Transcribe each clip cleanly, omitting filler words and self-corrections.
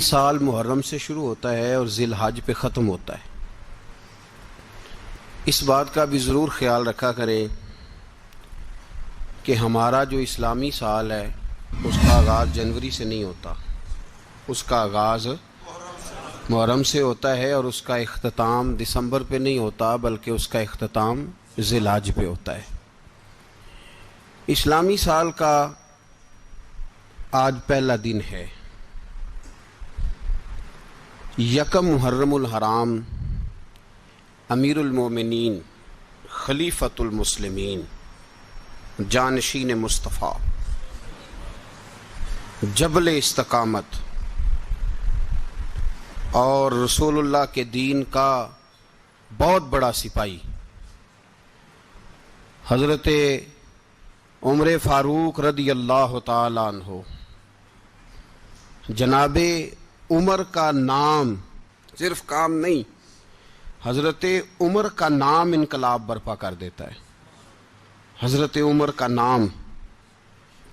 سال محرم سے شروع ہوتا ہے اور ذی الحج پہ ختم ہوتا ہے۔ اس بات کا بھی ضرور خیال رکھا کریں کہ ہمارا جو اسلامی سال ہے اس کا آغاز جنوری سے نہیں ہوتا، اس کا آغاز محرم سے ہوتا ہے اور اس کا اختتام دسمبر پہ نہیں ہوتا بلکہ اس کا اختتام ذی الحج پہ ہوتا ہے۔ اسلامی سال کا آج پہلا دن ہے، یکم محرم الحرام، امیر المومنین خلیفۃ المسلمین جانشین مصطفیٰ جبل استقامت اور رسول اللہ کے دین کا بہت بڑا سپاہی حضرت عمر فاروق رضی اللہ تعالی عنہ، جناب عمر کا نام صرف کام نہیں، حضرت عمر کا نام انقلاب برپا کر دیتا ہے۔ حضرت عمر کا نام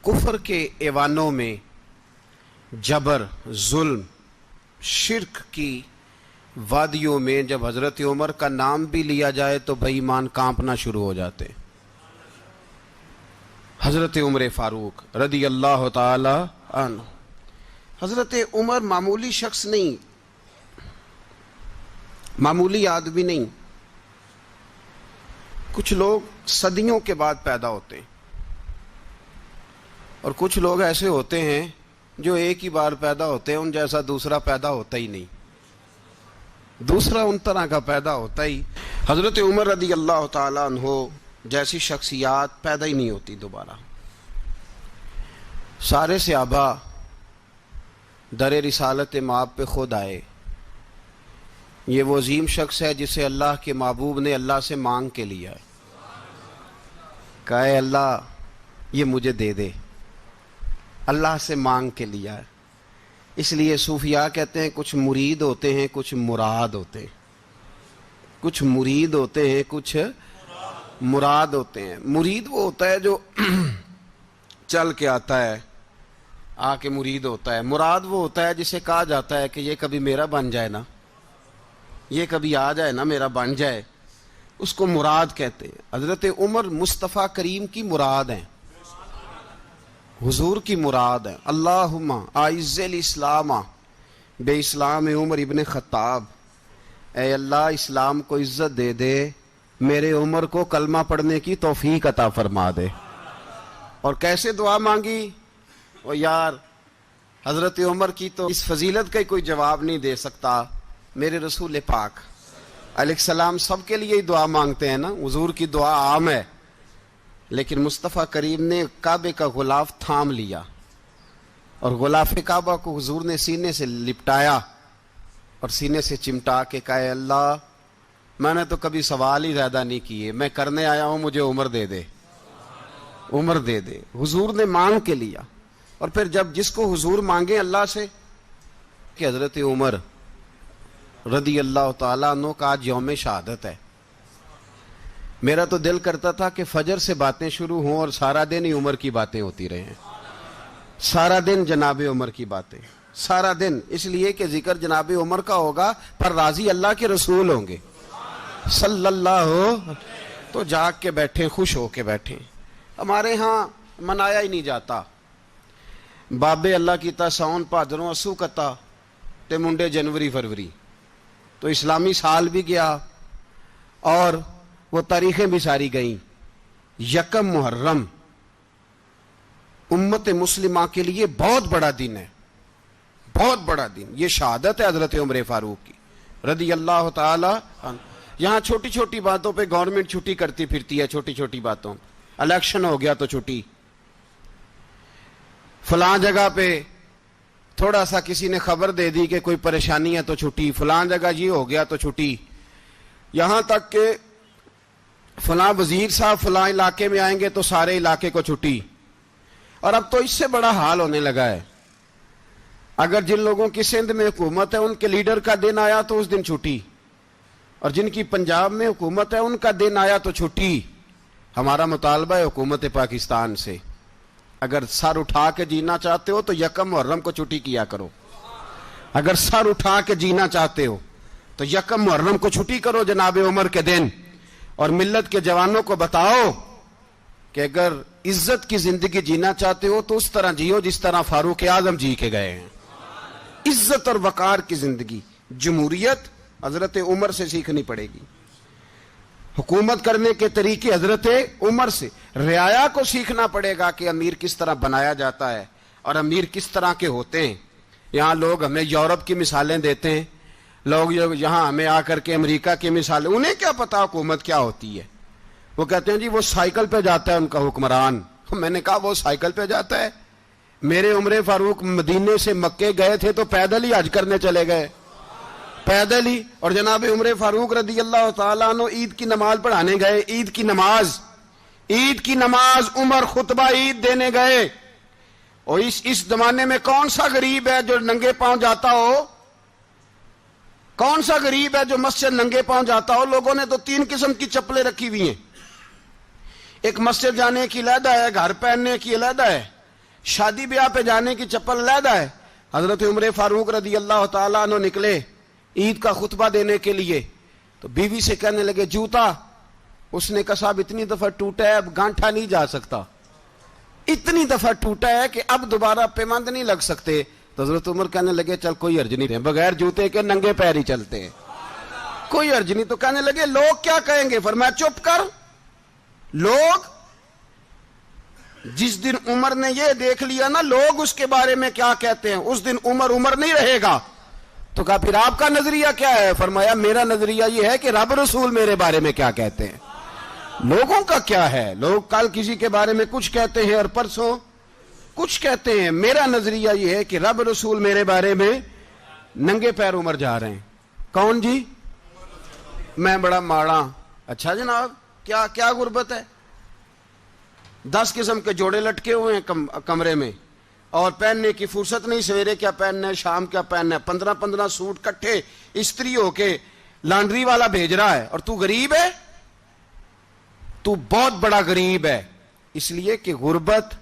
کفر کے ایوانوں میں جبر، ظلم، شرک کی وادیوں میں جب حضرت عمر کا نام بھی لیا جائے تو بے ایمان کانپنا شروع ہو جاتے ہیں۔ حضرت عمر فاروق رضی اللہ تعالی عنہ، حضرت عمر معمولی شخص نہیں، معمولی آدمی نہیں۔ کچھ لوگ صدیوں کے بعد پیدا ہوتے ہیں اور کچھ لوگ ایسے ہوتے ہیں جو ایک ہی بار پیدا ہوتے ہیں، ان جیسا دوسرا پیدا ہوتا ہی نہیں، دوسرا ان طرح کا پیدا ہوتا ہی۔ حضرت عمر رضی اللہ تعالیٰ عنہ جیسی شخصیات پیدا ہی نہیں ہوتی دوبارہ۔ سارے صحابہ در رسالت مآب پہ خود آئے۔ یہ وہ عظیم شخص ہے جسے اللہ کے محبوب نے اللہ سے مانگ کے لیا ہے، کہا اے اللہ یہ مجھے دے دے، اللہ سے مانگ کے لیا ہے۔ اس لیے صوفیاء کہتے ہیں کچھ مرید ہوتے ہیں کچھ مراد ہوتے ہیں، کچھ مرید ہوتے ہیں کچھ مراد ہوتے ہیں۔ مرید وہ ہوتا ہے جو چل کے آتا ہے، آ کے مرید ہوتا ہے۔ مراد وہ ہوتا ہے جسے کہا جاتا ہے کہ یہ کبھی میرا بن جائے نا، یہ کبھی آ جائے نا، میرا بن جائے، اس کو مراد کہتے ہیں۔ حضرت عمر مصطفیٰ کریم کی مراد ہیں، حضور کی مراد ہیں۔ اللہم اعز الاسلام بے اسلام عمر ابن خطاب، اے اللہ اسلام کو عزت دے دے، میرے عمر کو کلمہ پڑھنے کی توفیق عطا فرما دے۔ اور کیسے دعا مانگی؟ او یار حضرت عمر کی تو اس فضیلت کا کوئی جواب نہیں دے سکتا، میرے رسول پاک علیہ السلام سب کے لیے ہی دعا مانگتے ہیں نا، حضور کی دعا عام ہے، لیکن مصطفیٰ کریم نے کعبے کا غلاف تھام لیا اور غلاف کعبہ کو حضور نے سینے سے لپٹایا اور سینے سے چمٹا کے کہا اے اللہ میں نے تو کبھی سوال ہی زیادہ نہیں کیے، میں کرنے آیا ہوں، مجھے عمر دے دے، عمر دے دے۔ حضور نے مانگ کے لیا۔ اور پھر جب جس کو حضور مانگے اللہ سے، کہ حضرت عمر رضی اللہ تعالیٰ عنہ کا آج یوم شہادت ہے، میرا تو دل کرتا تھا کہ فجر سے باتیں شروع ہوں اور سارا دن ہی عمر کی باتیں ہوتی رہیں، سارا دن جناب عمر کی باتیں، سارا دن، اس لیے کہ ذکر جناب عمر کا ہوگا پر راضی اللہ کے رسول ہوں گے صلی اللہ، تو جاگ کے بیٹھیں، خوش ہو کے بیٹھیں۔ ہمارے ہاں منایا ہی نہیں جاتا، بابے اللہ کیتا ساؤن بھادروں اسو کتا تے منڈے جنوری فروری، تو اسلامی سال بھی گیا اور وہ تاریخیں بھی ساری گئیں۔ یکم محرم امت مسلمہ کے لیے بہت بڑا دن ہے، بہت بڑا دن۔ یہ شہادت ہے حضرت عمر فاروق کی رضی اللہ تعالی عنہ۔ یہاں چھوٹی چھوٹی باتوں پہ گورنمنٹ چھٹی کرتی پھرتی ہے، چھوٹی چھوٹی باتوں، الیکشن ہو گیا تو چھٹی، فلاں جگہ پہ تھوڑا سا کسی نے خبر دے دی کہ کوئی پریشانی ہے تو چھٹی، فلاں جگہ یہ ہو گیا تو چھٹی، یہاں تک کہ فلاں وزیر صاحب فلاں علاقے میں آئیں گے تو سارے علاقے کو چھٹی۔ اور اب تو اس سے بڑا حال ہونے لگا ہے، اگر جن لوگوں کی سندھ میں حکومت ہے ان کے لیڈر کا دن آیا تو اس دن چھٹی، اور جن کی پنجاب میں حکومت ہے ان کا دن آیا تو چھٹی۔ ہمارا مطالبہ ہے حکومت پاکستان سے، اگر سر اٹھا کے جینا چاہتے ہو تو یکم محرم کو چھٹی کیا کرو، اگر سر اٹھا کے جینا چاہتے ہو تو یکم محرم کو چھٹی کرو جناب عمر کے دن، اور ملت کے جوانوں کو بتاؤ کہ اگر عزت کی زندگی جینا چاہتے ہو تو اس طرح جیو جس طرح فاروق اعظم جی کے گئے ہیں۔ عزت اور وقار کی زندگی، جمہوریت حضرت عمر سے سیکھنی پڑے گی، حکومت کرنے کے طریقے حضرت عمر سے، رعایا کو سیکھنا پڑے گا کہ امیر کس طرح بنایا جاتا ہے اور امیر کس طرح کے ہوتے ہیں۔ یہاں لوگ ہمیں یورپ کی مثالیں دیتے ہیں، لوگ یہاں ہمیں آ کر کے امریکہ کی مثالیں، انہیں کیا پتا حکومت کیا ہوتی ہے۔ وہ کہتے ہیں جی وہ سائیکل پہ جاتا ہے ان کا حکمران۔ میں نے کہا وہ سائیکل پہ جاتا ہے؟ میرے عمر فاروق مدینے سے مکے گئے تھے تو پیدل ہی حج کرنے چلے گئے، پیدل ہی۔ اور جناب عمر فاروق رضی اللہ تعالیٰ عنہ عید کی نماز پڑھانے گئے، عید کی نماز عمر خطبہ عید دینے گئے۔ اور اس زمانے میں کون سا غریب ہے جو ننگے پاؤں جاتا ہو؟ کون سا غریب ہے جو مسجد ننگے پاؤں جاتا ہو؟ لوگوں نے تو 3 قسم کی چپلیں رکھی ہوئی ہیں، ایک مسجد جانے کی علیحدہ ہے، گھر پہننے کی علیحدہ ہے، شادی بیاہ پہ جانے کی چپل علیحدہ ہے۔ حضرت عمر فاروق رضی اللہ تعالیٰ عنہ نکلے عید کا خطبہ دینے کے لیے تو بیوی سے کہنے لگے جوتا، اس نے کہا صاحب اتنی دفعہ ٹوٹا ہے اب گانٹھا نہیں جا سکتا، اتنی دفعہ ٹوٹا ہے کہ اب دوبارہ پیمند نہیں لگ سکتے۔ تو حضرت عمر کہنے لگے چل کوئی حرج نہیں رہے، بغیر جوتے کے ننگے پیر ہی چلتے ہیں، کوئی حرج نہیں۔ تو کہنے لگے لوگ کیا کہیں گے؟ فرمایا چپ کر، لوگ جس دن عمر نے یہ دیکھ لیا نا لوگ اس کے بارے میں کیا کہتے ہیں، اس دن عمر نہیں رہے گا۔ تو کہا پھر آپ کا نظریہ کیا ہے؟ فرمایا میرا نظریہ یہ ہے کہ رب رسول میرے بارے میں کیا کہتے ہیں، لوگوں کا کیا ہے؟ لوگ کل کسی کے بارے میں کچھ کہتے ہیں اور پرسوں کچھ کہتے ہیں، میرا نظریہ یہ ہے کہ رب رسول میرے بارے میں ننگے پیر عمر جا رہے ہیں۔ کون جی؟ میں بڑا ماڑا۔ اچھا جناب کیا غربت ہے؟ 10 قسم کے جوڑے لٹکے ہوئے ہیں کمرے میں اور پہننے کی فرصت نہیں، سویرے کیا پہننا ہے شام کیا پہننا ہے، 15 سوٹ کٹھے استری ہو کے لانڈری والا بھیج رہا ہے، اور تو غریب ہے، تو بہت بڑا غریب ہے۔ اس لیے کہ غربت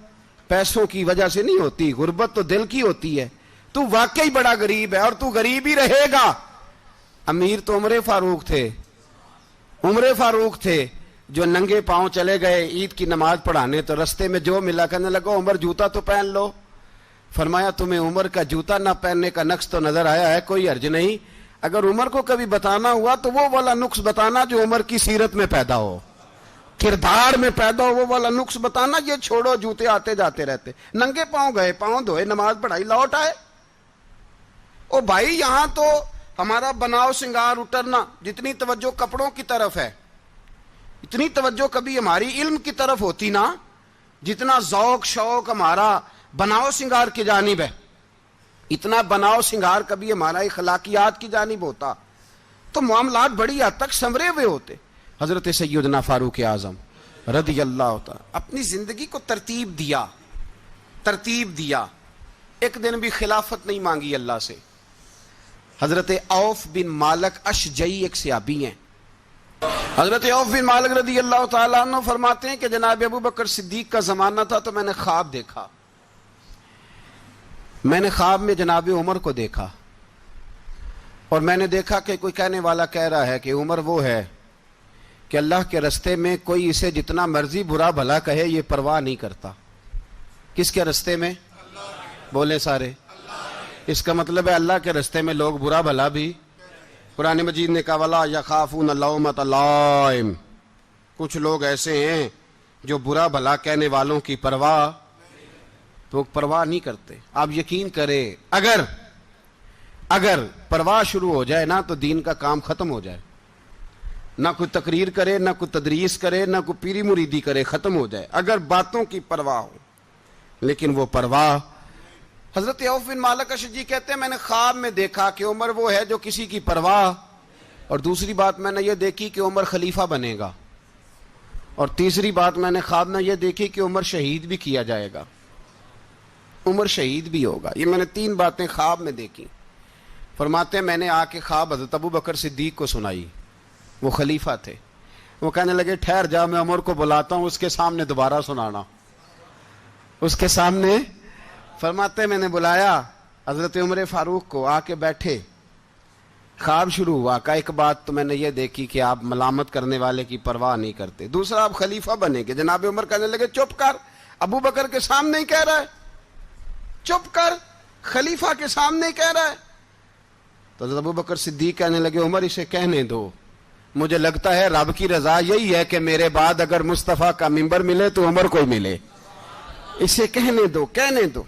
پیسوں کی وجہ سے نہیں ہوتی، غربت تو دل کی ہوتی ہے۔ تو واقعی بڑا غریب ہے اور تو غریب ہی رہے گا۔ امیر تو عمر فاروق تھے جو ننگے پاؤں چلے گئے عید کی نماز پڑھانے، تو رستے میں جو ملا کہنے لگا عمر جوتا تو پہن لو۔ فرمایا تمہیں عمر کا جوتا نہ پہننے کا نقص تو نظر آیا ہے، کوئی حرج نہیں، اگر عمر کو کبھی بتانا ہوا تو وہ والا نقص بتانا جو عمر کی سیرت میں پیدا ہو، کردار میں پیدا ہو، وہ والا نقص بتانا، یہ چھوڑو جوتے آتے جاتے رہتے۔ ننگے پاؤں گئے، پاؤں دھوئے، نماز پڑھائی، لوٹ آئے۔ او بھائی یہاں تو ہمارا بناؤ سنگار اترنا، جتنی توجہ کپڑوں کی طرف ہے اتنی توجہ کبھی ہماری علم کی طرف ہوتی نا، جتنا ذوق شوق ہمارا بناؤ سنگار کی جانب ہے، اتنا بناؤ سنگار کبھی ہمارا اخلاقیات کی جانب ہوتا تو معاملات بڑی حد تک سنورے ہوئے ہوتے۔ حضرت سیدنا فاروق اعظم رضی اللہ تعالی اپنی زندگی کو ترتیب دیا، ایک دن بھی خلافت نہیں مانگی اللہ سے۔ حضرت عوف بن مالک اشجعی ایک صحابی ہیں، حضرت عوف بن مالک رضی اللہ تعالیٰ عنہ فرماتے ہیں کہ جناب ابو بکر صدیق کا زمانہ تھا تو میں نے خواب دیکھا، میں نے خواب میں جناب عمر کو دیکھا، اور میں نے دیکھا کہ کوئی کہنے والا کہہ رہا ہے کہ عمر وہ ہے کہ اللہ کے رستے میں کوئی اسے جتنا مرضی برا بھلا کہے یہ پرواہ نہیں کرتا۔ کس کے رستے میں؟ بولے سارے۔ اس کا مطلب ہے اللہ کے رستے میں لوگ برا بھلا بھی، قرآن مجید نے کہا وَلَا يَخَافُونَ لَوْمَةَ لَائِمٍ، کچھ لوگ ایسے ہیں جو برا بھلا کہنے والوں کی پرواہ نہیں کرتے۔ آپ یقین کریں اگر پرواہ شروع ہو جائے نا تو دین کا کام ختم ہو جائے، نہ کوئی تقریر کرے، نہ کوئی تدریس کرے، نہ کوئی پیری مریدی کرے، ختم ہو جائے اگر باتوں کی پرواہ ہو۔ لیکن وہ پرواہ، حضرت عوف بن مالک اشجعی کہتے ہیں میں نے خواب میں دیکھا کہ عمر وہ ہے جو کسی کی پرواہ، اور دوسری بات میں نے یہ دیکھی کہ عمر خلیفہ بنے گا، اور تیسری بات میں نے خواب میں یہ دیکھی کہ عمر شہید بھی کیا جائے گا، عمر شہید بھی ہوگا۔ یہ میں نے 3 باتیں خواب میں دیکھی۔ فرماتے ہیں میں نے آ کے خواب حضرت ابو بکر صدیق کو سنائی، وہ خلیفہ تھے، وہ کہنے لگے ٹھہر جا میں عمر کو بلاتا ہوں، اس کے سامنے دوبارہ سنانا، اس کے سامنے۔ فرماتے ہیں میں نے بلایا حضرت عمر فاروق کو آ کے بیٹھے، خواب شروع ہوا، کہا ایک بات تو میں نے یہ دیکھی کہ آپ ملامت کرنے والے کی پرواہ نہیں کرتے، دوسرا آپ خلیفہ بنے گے۔ جناب عمر کہنے لگے چپ کر، ابو بکر کے سامنے ہی کہہ رہا ہے، چپ کر، خلیفہ کے سامنے ہی کہہ رہا ہے۔ تو حضرت ابو بکر صدیق کہنے لگے عمر اسے کہنے دو، مجھے لگتا ہے رب کی رضا یہی ہے کہ میرے بعد اگر مصطفیٰ کا منبر ملے تو عمر کو ہی ملے، اسے کہنے دو، کہنے دو۔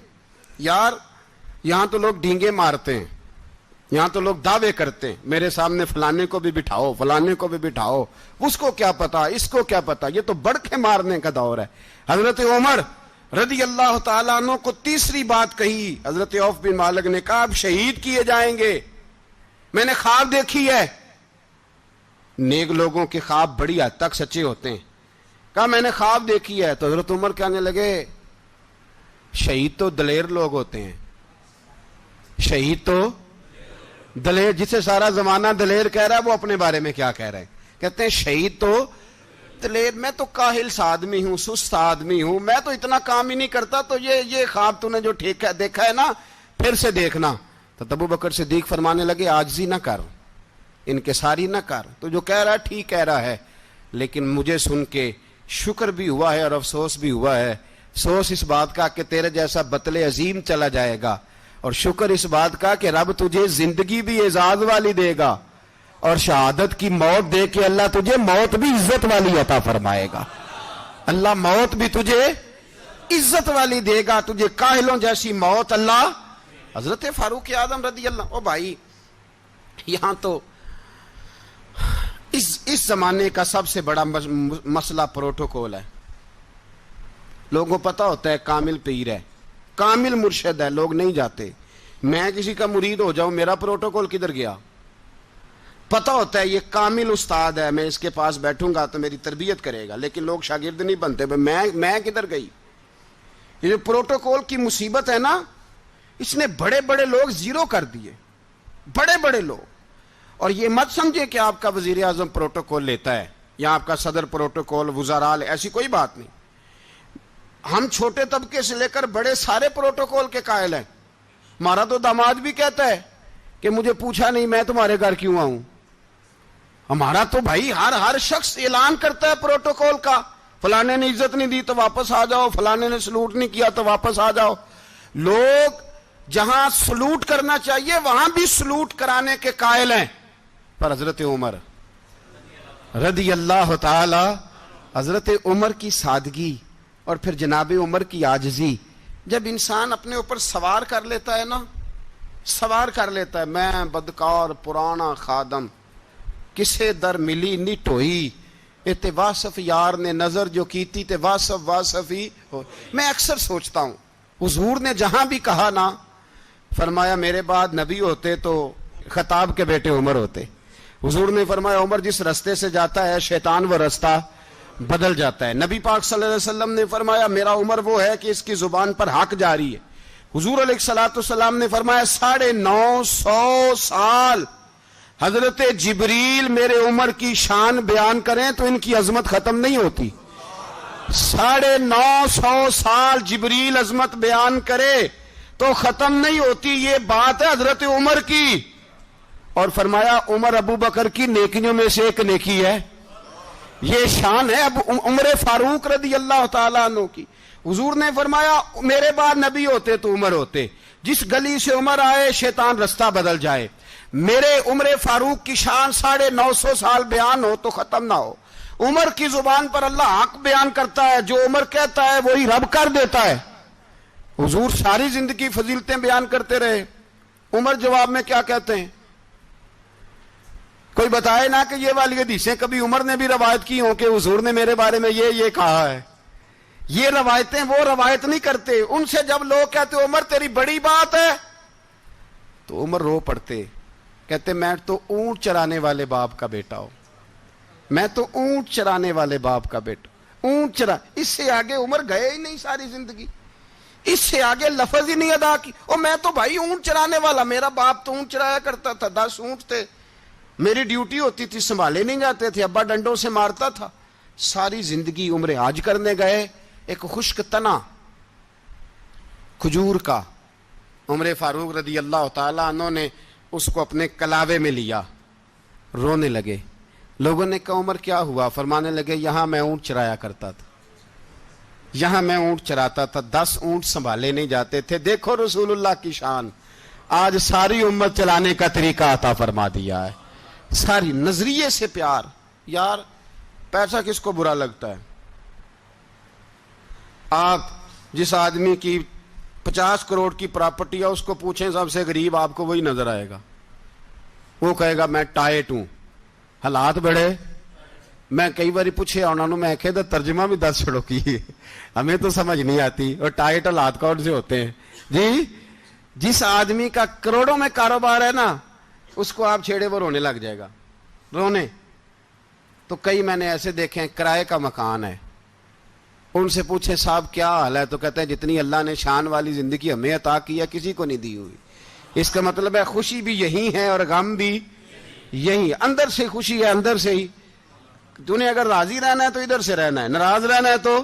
یار یہاں تو لوگ ڈینگے مارتے ہیں، یہاں تو لوگ دعوے کرتے ہیں، میرے سامنے فلانے کو بھی بٹھاؤ، فلانے کو بھی بٹھاؤ، اس کو کیا پتا، اس کو کیا پتا، یہ تو بڑکے مارنے کا دور ہے۔ حضرت عمر رضی اللہ تعالیٰ عنہ کو تیسری بات کہی، حضرت عوف بن مالک نے کہا آپ شہید کیے جائیں گے، میں نے خواب دیکھی ہے۔ نیک لوگوں کے خواب بڑی حد تک سچے ہوتے ہیں، کہا میں نے خواب دیکھی ہے۔ تو حضرت عمر کہنے لگے شہید تو دلیر لوگ ہوتے ہیں، شہید تو دلیر، جسے سارا زمانہ دلیر کہہ رہا ہے وہ اپنے بارے میں کیا کہہ رہے ہیں، کہتے ہیں شہید تو دلیر، میں تو کاہل سا آدمی ہوں، سست آدمی ہوں، میں تو اتنا کام ہی نہیں کرتا، تو یہ خواب تو نے جو دیکھا ہے نا پھر سے دیکھنا۔ تو ابو بکر صدیق فرمانے لگے عاجزی نہ کر، انکساری نہ کر، تو جو کہہ رہا ہے ٹھیک کہہ رہا ہے، لیکن مجھے سن کے شکر بھی ہوا ہے اور افسوس بھی ہوا ہے۔ افسوس اس بات کا کہ تیرے جیسا بطل عظیم چلا جائے گا، اور شکر اس بات کا کہ رب تجھے زندگی بھی اعزاز والی دے گا، اور شہادت کی موت دے کے اللہ تجھے موت بھی عزت والی عطا فرمائے گا، اللہ موت بھی تجھے عزت والی دے گا، تجھے کاہلوں جیسی موت اللہ۔ حضرت فاروق اعظم رضی اللہ، او بھائی یہاں تو اس زمانے کا سب سے بڑا مسئلہ پروٹوکول ہے۔ لوگوں کو پتا ہوتا ہے کامل پیر ہے، کامل مرشد ہے، لوگ نہیں جاتے۔ میں کسی کا مرید ہو جاؤں، میرا پروٹوکول کدھر گیا؟ پتا ہوتا ہے یہ کامل استاد ہے، میں اس کے پاس بیٹھوں گا تو میری تربیت کرے گا، لیکن لوگ شاگرد نہیں بنتے، میں کدھر گئی؟ یہ جو پروٹوکول کی مصیبت ہے نا، اس نے بڑے بڑے لوگ زیرو کر دیے، بڑے بڑے لوگ۔ اور یہ مت سمجھے کہ آپ کا وزیر اعظم پروٹوکول لیتا ہے یا آپ کا صدر پروٹوکول، وزراء، ایسی کوئی بات نہیں۔ ہم چھوٹے طبقے سے لے کر بڑے سارے پروٹوکول کے قائل ہیں۔ ہمارا تو داماد بھی کہتا ہے کہ مجھے پوچھا نہیں میں تمہارے گھر کیوں آؤں۔ ہمارا تو بھائی ہر شخص اعلان کرتا ہے پروٹوکول کا، فلانے نے عزت نہیں دی تو واپس آ جاؤ، فلانے نے سلوٹ نہیں کیا تو واپس آ جاؤ۔ لوگ جہاں سلوٹ کرنا چاہیے وہاں بھی سلوٹ کرانے کے قائل ہیں، پر حضرت عمر رضی اللہ تعالی، حضرت عمر کی سادگی اور پھر جناب عمر کی عاجزی، جب انسان اپنے اوپر سوار کر لیتا ہے نا، سوار کر لیتا ہے، میں بدکار پرانا خادم، کسے در ملی نی ٹوئی، تے واصف یار نے نظر جو کیتی تے واصف ہی ہو۔ میں اکثر سوچتا ہوں حضور نے جہاں بھی کہا نا، فرمایا میرے بعد نبی ہوتے تو خطاب کے بیٹے عمر ہوتے۔ حضور نے فرمایا عمر جس رستے سے جاتا ہے شیطان وہ رستہ بدل جاتا ہے۔ نبی پاک صلی اللہ علیہ وسلم نے فرمایا میرا عمر وہ ہے کہ اس کی زبان پر حق جاری ہے۔ حضور علیہ الصلوۃ والسلام نے فرمایا 950 سال حضرت جبریل میرے عمر کی شان بیان کریں تو ان کی عظمت ختم نہیں ہوتی۔ 950 سال جبریل عظمت بیان کرے تو ختم نہیں ہوتی، یہ بات ہے حضرت عمر کی۔ اور فرمایا عمر ابو بکر کی نیکیوں میں سے ایک نیکی ہے، یہ شان ہے اب عمر فاروق رضی اللہ تعالیٰ عنہ کی۔ حضور نے فرمایا میرے بعد نبی ہوتے تو عمر ہوتے، جس گلی سے عمر آئے شیطان رستہ بدل جائے۔ میرے عمر فاروق کی شان 950 سال بیان ہو تو ختم نہ ہو۔ عمر کی زبان پر اللہ حق بیان کرتا ہے، جو عمر کہتا ہے وہی رب کر دیتا ہے۔ حضور ساری زندگی فضیلتیں بیان کرتے رہے، عمر جواب میں کیا کہتے ہیں؟ کوئی بتائے نا کہ یہ والی حدیثیں کبھی عمر نے بھی روایت کی ہوں کہ حضور نے میرے بارے میں یہ کہا ہے۔ یہ روایتیں وہ روایت نہیں کرتے، ان سے جب لوگ کہتے عمر تیری بڑی بات ہے تو عمر رو پڑتے، کہتے میں تو اونٹ چرانے والے باپ کا بیٹا ہوں، میں تو اونٹ چرانے والے باپ کا بیٹا، اونٹ چرا۔ اس سے آگے عمر گئے ہی نہیں ساری زندگی، اس سے آگے لفظ ہی نہیں ادا کی۔ اور میں تو بھائی اونٹ چرانے والا، میرا باپ تو اونٹ چرایا کرتا تھا، 10 اونٹ تھے، میری ڈیوٹی ہوتی تھی، سنبھالے نہیں جاتے تھے، ابا ڈنڈوں سے مارتا تھا۔ ساری زندگی عمر حج کرنے گئے، ایک خشک تنا کھجور کا عمر فاروق رضی اللہ تعالیٰ عنہ نے اس کو اپنے کلاوے میں لیا، رونے لگے۔ لوگوں نے کہا عمر کیا ہوا؟ فرمانے لگے یہاں میں اونٹ چرایا کرتا تھا، یہاں میں اونٹ چراتا تھا، 10 اونٹ سنبھالے نہیں جاتے تھے، دیکھو رسول اللہ کی شان، آج ساری امت چلانے کا طریقہ عطا فرما دیا ہے۔ ساری نظریے سے پیار۔ یار پیسہ کس کو برا لگتا ہے؟ آپ جس آدمی کی 50 کروڑ کی پراپرٹی ہے اس کو پوچھیں سب سے غریب، آپ کو وہی نظر آئے گا، وہ کہے گا میں ٹائٹ ہوں، حالات بڑے۔ میں کئی باری پوچھے انہوں نے، میں کہتا ترجمہ بھی 10 چھڑوں کی، ہمیں تو سمجھ نہیں آتی، اور ٹائٹ حالات کون سے ہوتے ہیں جی؟ جس آدمی کا کروڑوں میں کاروبار ہے نا، اس کو آپ چھیڑے وہ رونے لگ جائے گا، رونے۔ تو کئی میں نے ایسے دیکھے ہیں کرائے کا مکان ہے، ان سے پوچھیں صاحب کیا حال ہے، تو کہتے ہیں جتنی اللہ نے شان والی زندگی ہمیں عطا کی ہے کسی کو نہیں دی ہوئی۔ اس کا مطلب ہے خوشی بھی یہی ہے اور غم بھی یہی، اندر سے خوشی ہے، اندر سے ہی۔ تُو نے اگر راضی رہنا ہے تو ادھر سے رہنا ہے، ناراض رہنا ہے تو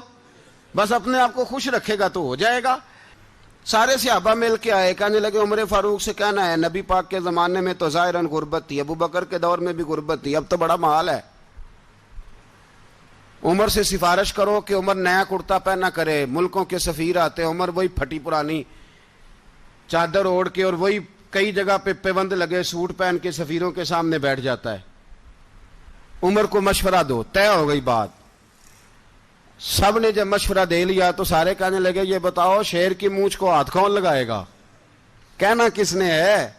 بس اپنے آپ کو خوش رکھے گا تو ہو جائے گا۔ سارے صحابہ مل کے آئے، کہنے لگے عمر فاروق سے کہنا ہے نبی پاک کے زمانے میں تو ظاہراً غربت تھی، ابو بکر کے دور میں بھی غربت تھی، اب تو بڑا مال ہے، عمر سے سفارش کرو کہ عمر نیا کرتا پہنا کرے۔ ملکوں کے سفیر آتے ہیں، عمر وہی پھٹی پرانی چادر اوڑھ کے اور وہی کئی جگہ پہ پیوند لگے سوٹ پہن کے سفیروں کے سامنے بیٹھ جاتا ہے۔ عمر کو مشورہ دو، طے ہو گئی بات۔ سب نے جب مشورہ دے لیا تو سارے کہنے لگے یہ بتاؤ شیر کی مونچھ کو ہاتھ کون لگائے گا؟ کہنا کس نے ہے؟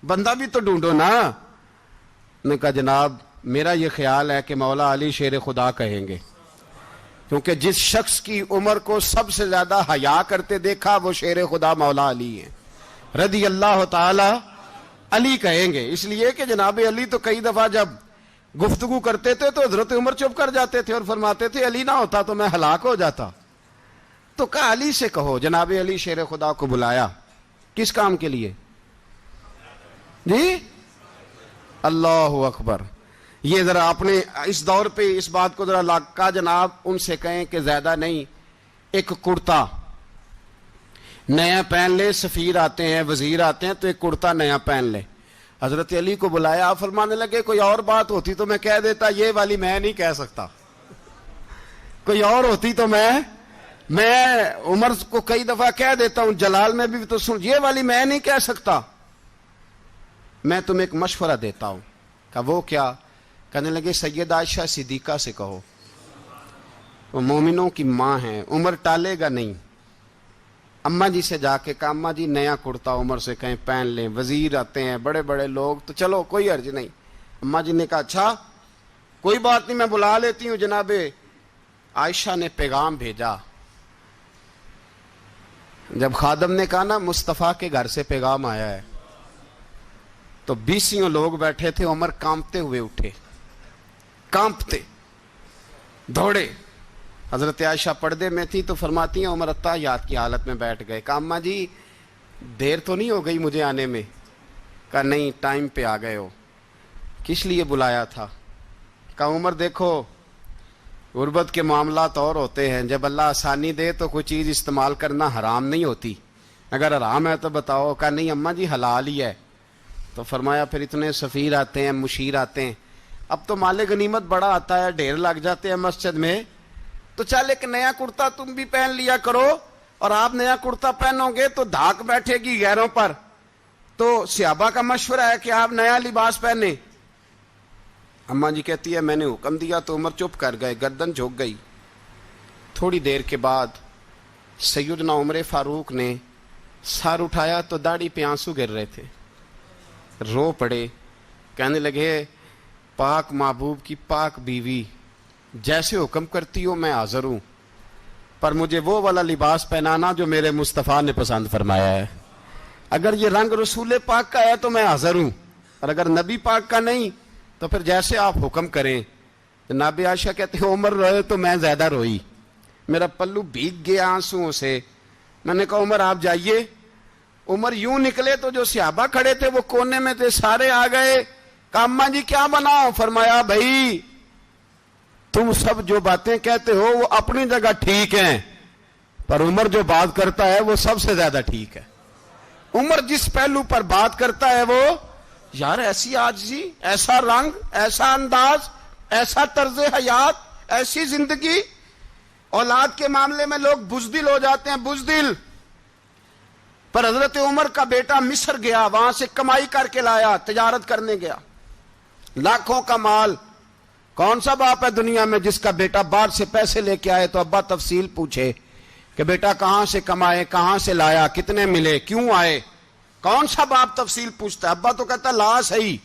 بندہ بھی تو ڈھونڈو نا۔ نے کہا جناب میرا یہ خیال ہے کہ مولا علی شیر خدا کہیں گے، کیونکہ جس شخص کی عمر کو سب سے زیادہ حیا کرتے دیکھا وہ شیر خدا مولا علی ہیں رضی اللہ تعالی۔ علی کہیں گے اس لیے کہ جناب علی تو کئی دفعہ جب گفتگو کرتے تھے تو حضرت عمر چپ کر جاتے تھے اور فرماتے تھے علی نہ ہوتا تو میں ہلاک ہو جاتا۔ تو کہا علی سے کہو۔ جناب علی شیر خدا کو بلایا، کس کام کے لیے جی؟ اللہ اکبر۔ یہ ذرا آپ نے اس دور پہ اس بات کو ذرا لاکا جناب ان سے کہیں کہ زیادہ نہیں، ایک کرتا نیا پہن لے، سفیر آتے ہیں وزیر آتے ہیں تو ایک کرتا نیا پہن لے۔ حضرت علی کو بلایا، آپ فرمانے لگے کوئی اور بات ہوتی تو میں کہہ دیتا، یہ والی میں نہیں کہہ سکتا، کوئی اور ہوتی تو میں عمر کو کئی دفعہ کہہ دیتا ہوں، جلال میں بھی تو سن، یہ والی میں نہیں کہہ سکتا، میں تمہیں ایک مشورہ دیتا ہوں۔ کہا وہ کیا؟ کہنے لگے سید عائشہ صدیقہ سے کہو، وہ مومنوں کی ماں ہیں، عمر ٹالے گا نہیں۔ اماں جی سے جا کے کہا اماں جی نیا کرتا عمر سے کہیں پہن لیں، وزیر آتے ہیں بڑے بڑے لوگ تو چلو کوئی حرج نہیں۔ اماں جی نے کہا اچھا کوئی بات نہیں میں بلا لیتی ہوں۔ جناب عائشہ نے پیغام بھیجا، جب خادم نے کہا نا مصطفیٰ کے گھر سے پیغام آیا ہے، تو 20 لوگ بیٹھے تھے، عمر کانپتے ہوئے اٹھے، کانپتے دوڑے۔ حضرت عائشہ پردے میں تھی تو فرماتی ہیں عمر اتحیات کی حالت میں بیٹھ گئے۔ کہا اماں جی دیر تو نہیں ہو گئی مجھے آنے میں؟ کہا نہیں ٹائم پہ آ گئے ہو۔ کس لیے بلایا تھا؟ کہا عمر دیکھو غربت کے معاملات اور ہوتے ہیں، جب اللہ آسانی دے تو کوئی چیز استعمال کرنا حرام نہیں ہوتی، اگر حرام ہے تو بتاؤ۔ کہا نہیں اماں جی حلال ہی ہے۔ تو فرمایا پھر اتنے سفیر آتے ہیں مشیر آتے ہیں، اب تو مال غنیمت بڑا آتا ہے، ڈھیر لگ جاتے ہیں مسجد میں، تو چل ایک نیا کرتا تم بھی پہن لیا کرو، اور آپ نیا کرتا پہنو گے تو دھاک بیٹھے گی غیروں پر۔ تو صحابہ کا مشورہ ہے کہ آپ نیا لباس پہنے۔ اماں جی کہتی ہے میں نے حکم دیا تو عمر چپ کر گئے، گردن جھک گئی۔ تھوڑی دیر کے بعد سیدنا عمر فاروق نے سر اٹھایا تو داڑھی پہ آنسو گر رہے تھے، رو پڑے، کہنے لگے پاک محبوب کی پاک بیوی جیسے حکم کرتی ہو میں حاضر ہوں، پر مجھے وہ والا لباس پہنانا جو میرے مصطفیٰ نے پسند فرمایا ہے، اگر یہ رنگ رسول پاک کا ہے تو میں حاضر ہوں، اور اگر نبی پاک کا نہیں تو پھر جیسے آپ حکم کریں۔ جناب عائشہ کہتے ہیں عمر روئے تو میں زیادہ روئی، میرا پلو بھیگ گیا آنسوؤں سے۔ میں نے کہا عمر آپ جائیے۔ عمر یوں نکلے تو جو صحابہ کھڑے تھے وہ کونے میں تھے، سارے آ گئے۔ کہا اماں جی کیا بناؤ؟ فرمایا بھائی تم سب جو باتیں کہتے ہو وہ اپنی جگہ ٹھیک ہیں، پر عمر جو بات کرتا ہے وہ سب سے زیادہ ٹھیک ہے۔ عمر جس پہلو پر بات کرتا ہے وہ یار ایسی عاجزی، ایسا رنگ، ایسا انداز، ایسا طرز حیات، ایسی زندگی. اولاد کے معاملے میں لوگ بزدل ہو جاتے ہیں، بزدل. پر حضرت عمر کا بیٹا مصر گیا، وہاں سے کمائی کر کے لایا، تجارت کرنے گیا، لاکھوں کا مال. کون سا باپ ہے دنیا میں جس کا بیٹا باہر سے پیسے لے کے آئے تو ابا تفصیل پوچھے کہ بیٹا کہاں سے کمائے، کہاں سے لایا، کتنے ملے، کیوں آئے؟ کون سا باپ تفصیل پوچھتا ہے؟ ابا تو کہتا ہے لا صحیح،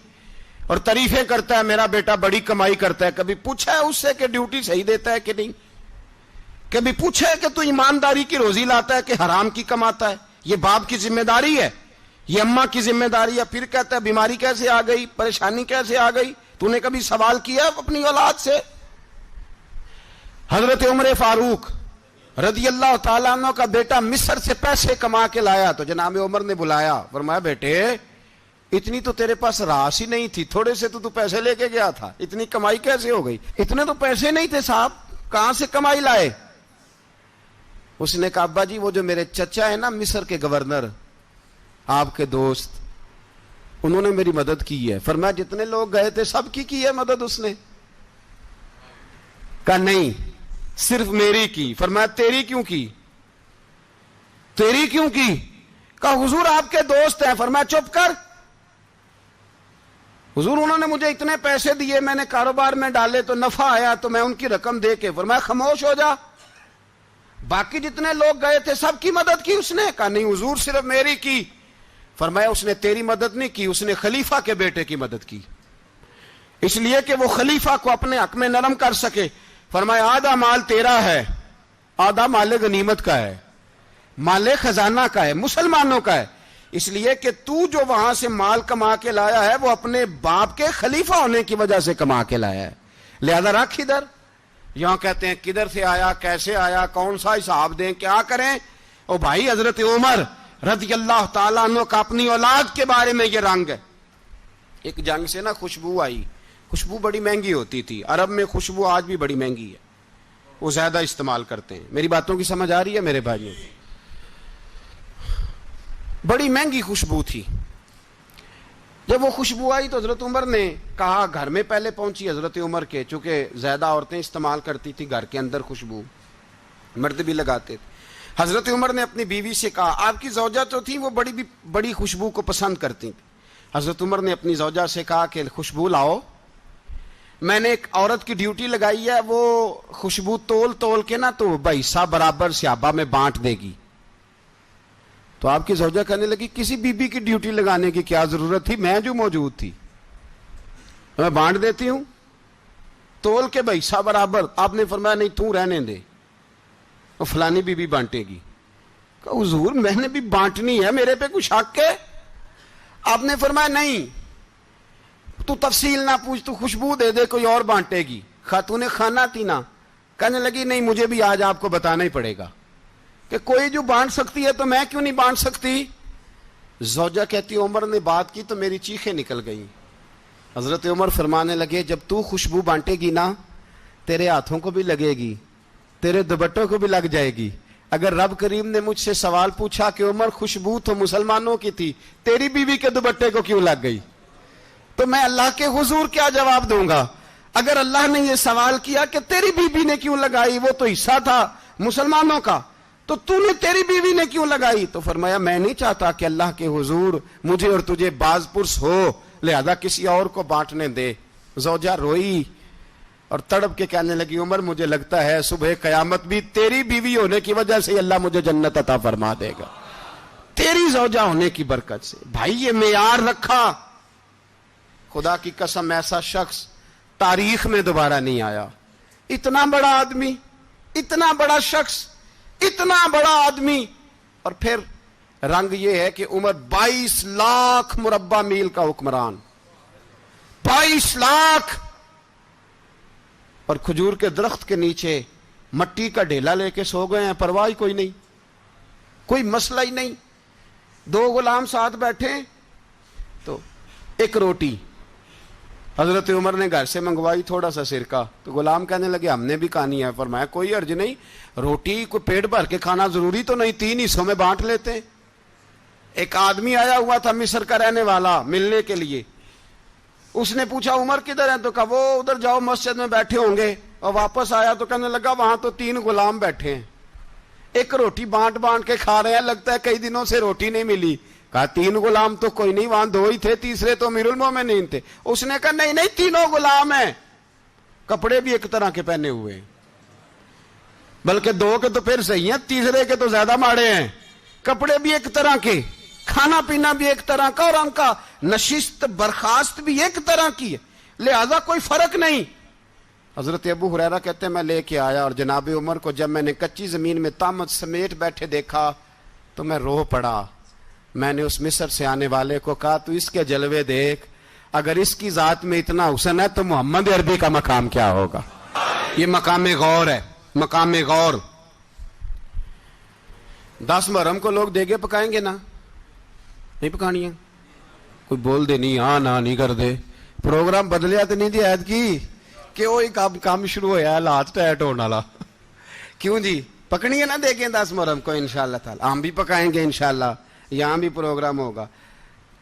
اور تعریفیں کرتا ہے میرا بیٹا بڑی کمائی کرتا ہے. کبھی پوچھا ہے اس سے کہ ڈیوٹی صحیح دیتا ہے کہ نہیں؟ کبھی پوچھا ہے کہ تو ایمانداری کی روزی لاتا ہے کہ حرام کی کماتا ہے؟ یہ باپ کی ذمہ داری ہے، یہ اماں کی ذمہ داری ہے. پھر کہتا ہے بیماری کیسے آ گئی، پریشانی کیسے آ گئی؟ تو نے کبھی سوال کیا اپنی اولاد سے؟ حضرت عمر فاروق رضی اللہ تعالیٰ عنہ کا بیٹا مصر سے پیسے کما کے لایا تو جناب عمر نے بلایا، فرمایا بیٹے اتنی تو تیرے پاس راس ہی نہیں تھی، تھوڑے سے تو پیسے لے کے گیا تھا، اتنی کمائی کیسے ہو گئی؟ اتنے تو پیسے نہیں تھے صاحب، کہاں سے کمائی لائے؟ اس نے کہا ابا جی وہ جو میرے چچا ہے نا مصر کے گورنر، آپ کے دوست، انہوں نے میری مدد کی ہے. فرمایا جتنے لوگ گئے تھے سب کی ہے مدد اس نے؟ کہا نہیں صرف میری کی. فرمایا تیری کیوں کی؟ تیری کیوں کی؟ کہا حضور آپ کے دوست ہیں. فرمایا چپ کر، حضور انہوں نے مجھے اتنے پیسے دیے، میں نے کاروبار میں ڈالے تو نفع آیا تو میں ان کی رقم دے کے. فرمایا خاموش ہو جا، باقی جتنے لوگ گئے تھے سب کی مدد کی اس نے؟ کہا نہیں حضور صرف میری کی. فرمایا اس نے تیری مدد نہیں کی، اس نے خلیفہ کے بیٹے کی مدد کی، اس لیے کہ وہ خلیفہ کو اپنے حق میں نرم کر سکے. فرمایا آدھا مال تیرا ہے، آدھا مال غنیمت کا ہے، مال خزانہ کا ہے، مسلمانوں کا ہے، اس لیے کہ تو جو وہاں سے مال کما کے لایا ہے وہ اپنے باپ کے خلیفہ ہونے کی وجہ سے کما کے لایا ہے، لہذا رکھ ادھر. یہاں کہتے ہیں کدھر سے آیا، کیسے آیا، کون سا حساب دیں، کیا کریں؟ او بھائی حضرت عمر رضی اللہ تعالیٰ عنہ کا اپنی اولاد کے بارے میں یہ رنگ ہے. ایک جنگ سے نا خوشبو آئی، خوشبو بڑی مہنگی ہوتی تھی، عرب میں خوشبو آج بھی بڑی مہنگی ہے، وہ زیادہ استعمال کرتے ہیں. میری باتوں کی سمجھ آ رہی ہے میرے بھائیوں؟ بڑی مہنگی خوشبو تھی. جب وہ خوشبو آئی تو حضرت عمر نے کہا، گھر میں پہلے پہنچی حضرت عمر کے، چونکہ زیادہ عورتیں استعمال کرتی تھی گھر کے اندر خوشبو، مرد بھی لگاتے تھے. حضرت عمر نے اپنی بیوی سے کہا، آپ کی زوجہ تو تھی وہ بڑی خوشبو کو پسند کرتی تھی. حضرت عمر نے اپنی زوجہ سے کہا کہ خوشبو لاؤ، میں نے ایک عورت کی ڈیوٹی لگائی ہے، وہ خوشبو تول کے نا تو بھائیسا برابر صحابہ میں بانٹ دے گی. تو آپ کی زوجہ کہنے لگی کسی بی بی کی ڈیوٹی لگانے کی کیا ضرورت تھی، میں جو موجود تھی میں بانٹ دیتی ہوں تول کے بھائیسا برابر. آپ نے فرمایا نہیں تو رہنے دے، وہ فلانی بی بی بانٹے گی. کہ حضور میں نے بھی بانٹنی ہے، میرے پہ کچھ حق ہے؟ آپ نے فرمایا نہیں تو تفصیل نہ پوچھ، تو خوشبو دے دے، کوئی اور بانٹے گی. خاتون خانہ تھی نا، کہنے لگی نہیں مجھے بھی آج آپ کو بتانا ہی پڑے گا کہ کوئی جو بانٹ سکتی ہے تو میں کیوں نہیں بانٹ سکتی؟ زوجہ کہتی عمر نے بات کی تو میری چیخیں نکل گئیں. حضرت عمر فرمانے لگے جب تو خوشبو بانٹے گی نا تیرے ہاتھوں کو بھی لگے گی، تیرے دوپٹوں کو بھی لگ جائے گی. اگر رب کریم نے مجھ سے سوال پوچھا کہ عمر خوشبو تو مسلمانوں کی تھی، تیری بیوی کے دوپٹے کو کیوں لگ گئی، تو میں اللہ کے حضور کیا جواب دوں گا؟ اگر اللہ نے یہ سوال کیا کہ تیری بیوی نے کیوں لگائی، وہ تو حصہ تھا مسلمانوں کا، تو نے تیری بیوی نے کیوں لگائی؟ تو فرمایا میں نہیں چاہتا کہ اللہ کے حضور مجھے اور تجھے باز پرس ہو، لہذا کسی اور کو بانٹنے دے. زوجہ روئی اور تڑپ کے کہنے لگی عمر مجھے لگتا ہے صبح قیامت بھی تیری بیوی ہونے کی وجہ سے اللہ مجھے جنت عطا فرما دے گا، تیری زوجہ ہونے کی برکت سے. بھائی یہ معیار رکھا، خدا کی قسم ایسا شخص تاریخ میں دوبارہ نہیں آیا. اتنا بڑا آدمی، اتنا بڑا شخص، اتنا بڑا آدمی، اور پھر رنگ یہ ہے کہ عمر 22 لاکھ مربع میل کا حکمران، 22 لاکھ، اور کھجور کے درخت کے نیچے مٹی کا ڈھیلا لے کے سو گئے ہیں، پرواہ کوئی نہیں، کوئی مسئلہ ہی نہیں. 2 غلام ساتھ بیٹھے تو ایک روٹی حضرت عمر نے گھر سے منگوائی، تھوڑا سا سرکہ، تو غلام کہنے لگے ہم نے بھی کھانی ہے. فرمایا کوئی حرج نہیں، روٹی کو پیٹ بھر کے کھانا ضروری تو نہیں، 3 حصوں میں بانٹ لیتے ہیں. ایک آدمی آیا ہوا تھا مصر کا رہنے والا ملنے کے لیے. اس نے پوچھا عمر کدھر ہے؟ تو کہا وہ ادھر جاؤ مسجد میں بیٹھے ہوں گے. اور واپس آیا تو کہنے لگا وہاں تو 3 غلام بیٹھے ہیں, ایک روٹی بانٹ بانٹ کے کھا رہے ہیں, لگتا ہے کئی دنوں سے روٹی نہیں ملی. کہا 3 غلام تو کوئی نہیں, وہاں 2 ہی تھے, تیسرے تو امیر المومنین تھے. اس نے کہا نہیں 3 غلام ہیں, کپڑے بھی ایک طرح کے پہنے ہوئے ہیں, بلکہ 2 کے تو پھر صحیح ہیں, تیسرے کے تو زیادہ ماڑے ہیں. کپڑے بھی ایک طرح کے, کھانا پینا بھی ایک طرح کا, اور ان کا نشست برخاست بھی ایک طرح کی ہے, لہذا کوئی فرق نہیں. حضرت ابو ہریرہ کہتے ہیں میں لے کے آیا, اور جناب عمر کو جب میں نے کچی زمین میں تامت سمیٹ بیٹھے دیکھا تو میں رو پڑا. میں نے اس مصر سے آنے والے کو کہا تو اس کے جلوے دیکھ, اگر اس کی ذات میں اتنا حسن ہے تو محمد عربی کا مقام کیا ہوگا. یہ مقام غور ہے, مقام غور. 10 محرم کو لوگ دیگے پکائیں گے نا, نہیں پکانی ہے؟ کوئی بول دے نہیں, ہاں نہ نہیں کر دے. پروگرام بدلیا تو نہیں دی عید کی کہ وہی کام شروع ہوا ہے لات ٹائٹ ہونے والا. کیوں جی, پکنی ہے نا دیکھیں 10 محرم کو انشاءاللہ تعالی. ہم بھی پکائیں گے انشاءاللہ, یہاں بھی پروگرام ہوگا.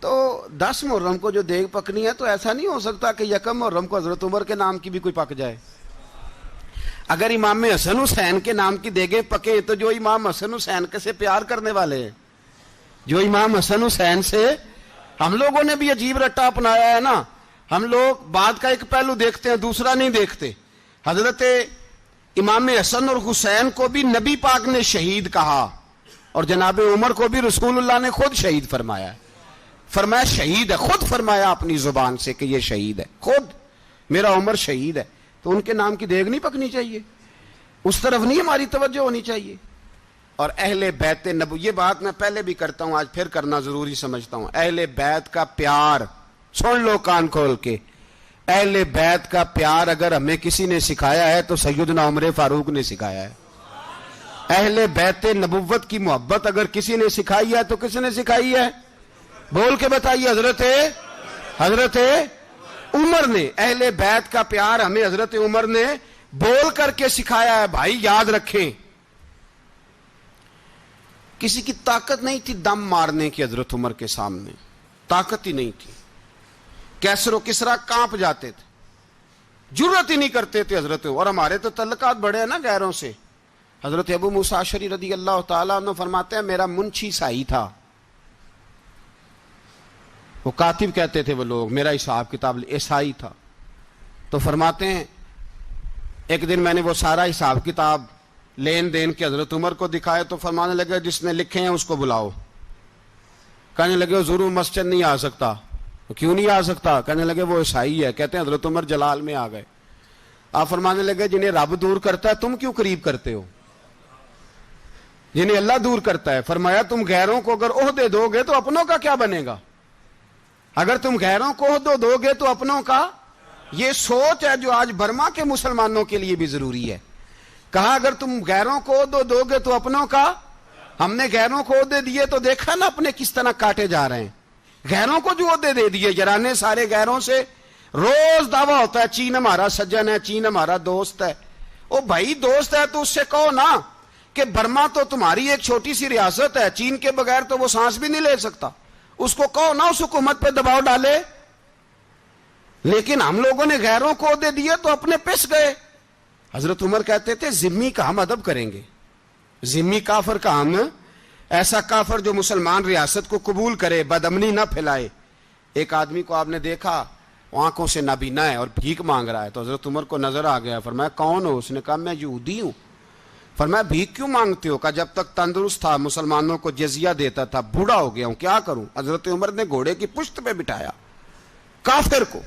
تو 10 محرم کو جو دیگ پکنی ہے تو ایسا نہیں ہو سکتا کہ 1 محرم کو حضرت عمر کے نام کی بھی کوئی پک جائے. اگر امام حسن حسین کے نام کی دیگیں پکے تو جو امام حسن حسین سے پیار کرنے والے ہیں, جو امام حسن حسین سے, ہم لوگوں نے بھی عجیب رٹا اپنایا ہے نا. ہم لوگ بات کا ایک پہلو دیکھتے ہیں, دوسرا نہیں دیکھتے. حضرت امام حسن اور حسین کو بھی نبی پاک نے شہید کہا, اور جناب عمر کو بھی رسول اللہ نے خود شہید فرمایا. فرمایا شہید ہے, خود فرمایا اپنی زبان سے کہ یہ شہید ہے, خود میرا عمر شہید ہے. تو ان کے نام کی دیگ نہیں پکنی چاہیے, اس طرف نہیں ہماری توجہ ہونی چاہیے. اور اہل بیت نبو, یہ بات میں پہلے بھی کرتا ہوں, آج پھر کرنا ضروری سمجھتا ہوں. اہل بیت کا پیار سن لو کان کھول کے, اہل بیت کا پیار اگر ہمیں کسی نے سکھایا ہے تو سیدنا عمر فاروق نے سکھایا ہے. اہل بیت نبوت کی محبت اگر کسی نے سکھائی ہے تو کس نے سکھائی ہے؟ بول کے بتائیے. حضرت عمر نے. اہل بیت کا پیار ہمیں حضرت عمر نے بول کر کے سکھایا ہے. بھائی یاد رکھیں, کسی کی طاقت نہیں تھی دم مارنے کی حضرت عمر کے سامنے, طاقت ہی نہیں تھی. کیسر و کسرا کانپ جاتے تھے, جرت ہی نہیں کرتے تھے حضرت. اور ہمارے تو تعلقات بڑے ہیں نا غیروں سے. حضرت ابو موسیٰ اشعری رضی اللہ تعالیٰ عنہ فرماتے ہیں میرا منشی سائی تھا, وہ کاتب کہتے تھے وہ لوگ, میرا حساب کتاب عیسائی تھا. تو فرماتے ہیں ایک دن میں نے وہ سارا حساب کتاب لین دین کے حضرت عمر کو دکھائے تو فرمانے لگے جس نے لکھے ہیں اس کو بلاؤ. کہنے لگے حضور مسجد نہیں آ سکتا. کیوں نہیں آ سکتا؟ کہنے لگے وہ عیسائی ہے. کہتے ہیں حضرت عمر جلال میں آ گئے. آپ فرمانے لگے جنہیں رب دور کرتا ہے تم کیوں قریب کرتے ہو؟ جنہیں اللہ دور کرتا ہے. فرمایا تم غیروں کو اگر عہدے دو گے تو اپنوں کا کیا بنے گا؟ اگر تم غیروں کو عہدے دو گے تو اپنوں کا. یہ سوچ ہے جو آج برما کے مسلمانوں کے لیے بھی ضروری ہے. کہا اگر تم غیروں کو عہدے دو گے تو اپنوں کا. ہم نے غیروں کو عہدے دیے تو دیکھا نا اپنے کس طرح کاٹے جا رہے ہیں. غیروں کو جو عہدے دے دیے جرانے سارے غیروں سے. روز دعویٰ ہوتا ہے چین ہمارا سجن ہے, چین ہمارا دوست ہے. او بھائی دوست ہے تو اس سے کہو نا کہ برما تو تمہاری ایک چھوٹی سی ریاست ہے, چین کے بغیر تو وہ سانس بھی نہیں لے سکتا. اس کو کہو نا اس حکومت پہ دباؤ ڈالے. لیکن ہم لوگوں نے غیروں کو عہدے دیے تو اپنے پس گئے. حضرت عمر کہتے تھے ذمی کا ہم ادب کریں گے, ذمی کافر کا ہم, ایسا کافر جو مسلمان ریاست کو قبول کرے, بدامنی نہ پھیلائے. ایک آدمی کو آپ نے دیکھا آنکھوں سے نابینا ہے اور بھیک مانگ رہا ہے, تو حضرت عمر کو نظر آ گیا. فرمایا کون ہو؟ اس نے کہا میں یہودی ہوں. فرمایا بھیک کیوں مانگتے ہو؟ کہا جب تک تندرست تھا مسلمانوں کو جزیہ دیتا تھا, بوڑھا ہو گیا ہوں کیا کروں. حضرت عمر نے گھوڑے کی پشت پہ بٹھایا, کافر کو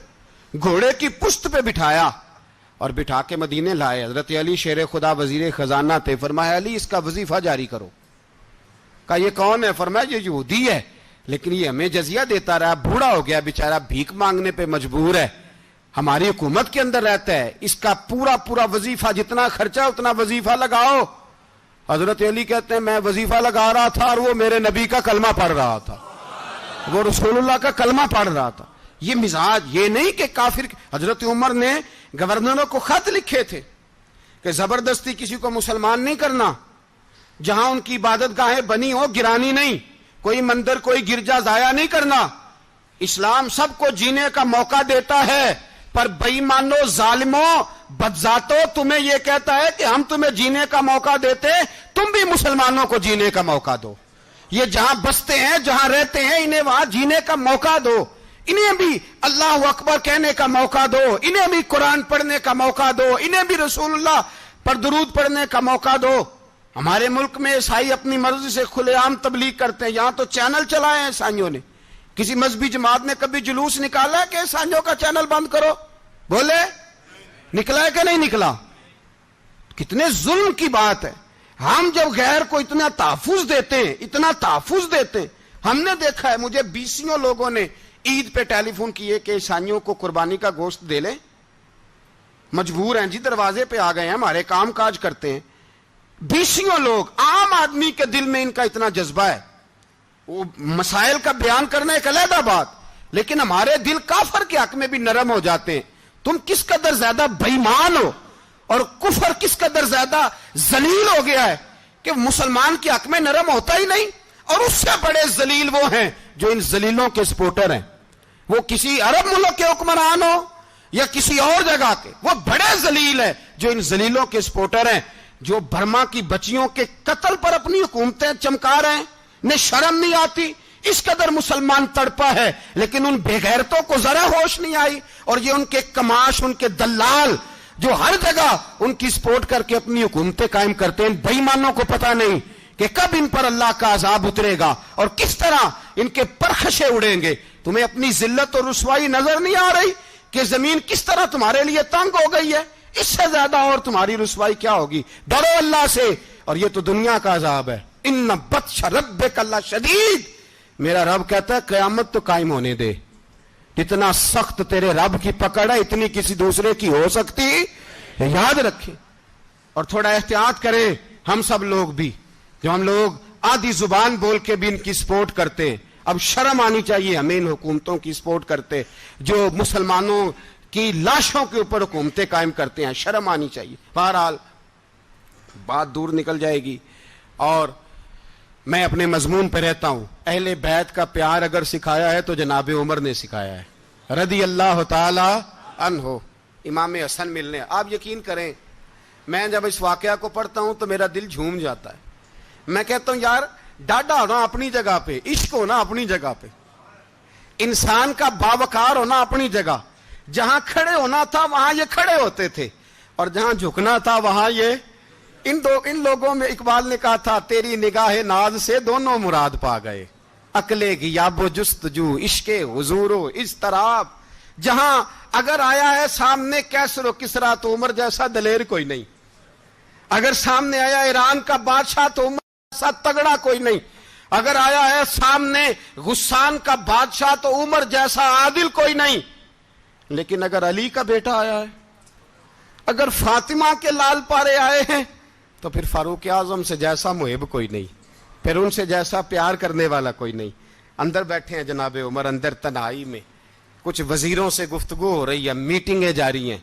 گھوڑے کی پشت پہ بٹھایا اور بٹھا کے مدینے لائے. حضرت علی شیر خدا وزیر خزانہ تھے. فرمایا علی اس کا وظیفہ جاری کرو. کہا یہ کون ہے؟ فرمایا یہ یہودی ہے لیکن یہ ہمیں جزیہ دیتا رہا, بوڑھا ہو گیا بیچارہ, بھیک مانگنے پہ مجبور ہے, ہماری حکومت کے اندر رہتا ہے, اس کا پورا وظیفہ جتنا خرچہ اتنا وظیفہ لگاؤ. حضرت علی کہتے ہیں میں وظیفہ لگا رہا تھا اور وہ میرے نبی کا کلمہ پڑھ رہا تھا, وہ رسول اللہ کا کلمہ پڑھ رہا تھا. یہ مزاج, یہ نہیں کہ کافر. حضرت عمر نے گورنروں کو خط لکھے تھے کہ زبردستی کسی کو مسلمان نہیں کرنا, جہاں ان کی عبادت گاہیں بنی ہو گرانی نہیں, کوئی مندر کوئی گرجا ضائع نہیں کرنا. اسلام سب کو جینے کا موقع دیتا ہے، پر بے ایمانو ظالموں بدذاتوں تمہیں یہ کہتا ہے کہ ہم تمہیں جینے کا موقع دیتے، تم بھی مسلمانوں کو جینے کا موقع دو. یہ جہاں بستے ہیں جہاں رہتے ہیں انہیں وہاں جینے کا موقع دو، انہیں بھی اللہ اکبر کہنے کا موقع دو، انہیں بھی قرآن پڑھنے کا موقع دو، انہیں بھی رسول اللہ پر درود پڑھنے کا موقع دو. ہمارے ملک میں عیسائی اپنی مرضی سے کھلے عام تبلیغ کرتے ہیں. یہاں تو چینل چلائے ہیں عیسائیوں نے. کسی مذہبی جماعت نے کبھی جلوس نکالا ہے کہ عیسائیوں کا چینل بند کرو؟ بولے نکلا ہے کہ نہیں نکلا؟ کتنے ظلم کی بات ہے. ہم جب غیر کو اتنا تحفظ دیتے ہیں، اتنا تحفظ دیتے ہیں. ہم نے دیکھا ہے، مجھے بیسیوں لوگوں نے عید پہ ٹیلی فون کیے کہ عیسائیوں کو قربانی کا گوشت دے لیں. مجبور ہیں جی، دروازے پہ آ گئے ہیں، ہمارے کام کاج کرتے ہیں. بیسیوں لوگ، عام آدمی کے دل میں ان کا اتنا جذبہ ہے. وہ مسائل کا بیان کرنا ایک علیحدہ بات، لیکن ہمارے دل کافر کے حق میں بھی نرم ہو جاتے ہیں. تم کس قدر زیادہ بے ایمان ہو اور کفر کس قدر زیادہ ذلیل ہو گیا ہے کہ مسلمان کے حق میں نرم ہوتا ہی نہیں. اور اس سے بڑے ذلیل وہ ہیں جو ان ذلیلوں کے سپورٹر ہیں. وہ کسی عرب ملک کے حکمران ہو یا کسی اور جگہ کے، وہ بڑے ذلیل ہیں جو ان ذلیلوں کے سپورٹر ہیں، جو برما کی بچیوں کے قتل پر اپنی حکومتیں چمکا رہے ہیں. انہیں شرم نہیں آتی. اس قدر مسلمان تڑپا ہے، لیکن ان بے غیرتوں کو ذرا ہوش نہیں آئی. اور یہ ان کے کماش، ان کے دلال جو ہر جگہ ان کی سپورٹ کر کے اپنی حکومتیں قائم کرتے ہیں، بے ایمانوں کو پتہ نہیں کہ کب ان پر اللہ کا عذاب اترے گا اور کس طرح ان کے پرخشے اڑیں گے. تمہیں اپنی ذلت اور رسوائی نظر نہیں آ رہی کہ زمین کس طرح تمہارے لیے تنگ ہو گئی ہے؟ اس سے زیادہ اور تمہاری رسوائی کیا ہوگی؟ ڈرو اللہ سے. اور یہ تو دنیا کا عذاب ہے. ان بطش ربک لشدید. میرا رب کہتا ہے قیامت تو قائم ہونے دے. اتنا سخت تیرے رب کی پکڑ ہے، اتنی کسی دوسرے کی ہو سکتی؟ یاد رکھیں اور تھوڑا احتیاط کریں. ہم سب لوگ بھی، جو ہم لوگ آدھی زبان بول کے بھی ان کی سپورٹ کرتے ہیں، اب شرم آنی چاہیے ہمیں ان حکومتوں کی سپورٹ کرتے جو مسلمانوں کی لاشوں کے اوپر حکومتیں قائم کرتے ہیں. شرم آنی چاہیے. بہرحال بات دور نکل جائے گی اور میں اپنے مضمون پہ رہتا ہوں. اہل بیت کا پیار اگر سکھایا ہے تو جناب عمر نے سکھایا ہے رضی اللہ تعالی عنہ. امام حسن ملنے، آپ یقین کریں میں جب اس واقعہ کو پڑھتا ہوں تو میرا دل جھوم جاتا ہے. میں کہتا ہوں یار ڈاڈا ہونا اپنی جگہ پہ، عشق ہونا اپنی جگہ پہ، انسان کا باوقار ہونا اپنی جگہ. جہاں کھڑے ہونا تھا وہاں یہ کھڑے ہوتے تھے، اور جہاں جھکنا تھا وہاں یہ ان لوگوں میں اقبال نے کہا تھا تیری نگاہ ناز سے دونوں مراد پا گئے، عقلے کی یاب و جستجو، عشق حضور و اضطراب. جہاں اگر آیا ہے سامنے کیسر و کسرا تو عمر جیسا دلیر کوئی نہیں. اگر سامنے آیا ایران کا بادشاہ تو عمر جیسا تگڑا کوئی نہیں. اگر آیا ہے سامنے غسان کا بادشاہ تو عمر جیسا عادل کوئی نہیں. لیکن اگر علی کا بیٹا آیا ہے، اگر فاطمہ کے لال پارے آئے ہیں تو پھر فاروق اعظم سے جیسا محب کوئی نہیں، پھر ان سے جیسا پیار کرنے والا کوئی نہیں. اندر بیٹھے ہیں جناب عمر، اندر تنہائی میں کچھ وزیروں سے گفتگو ہو رہی ہے، میٹنگیں جاری ہیں.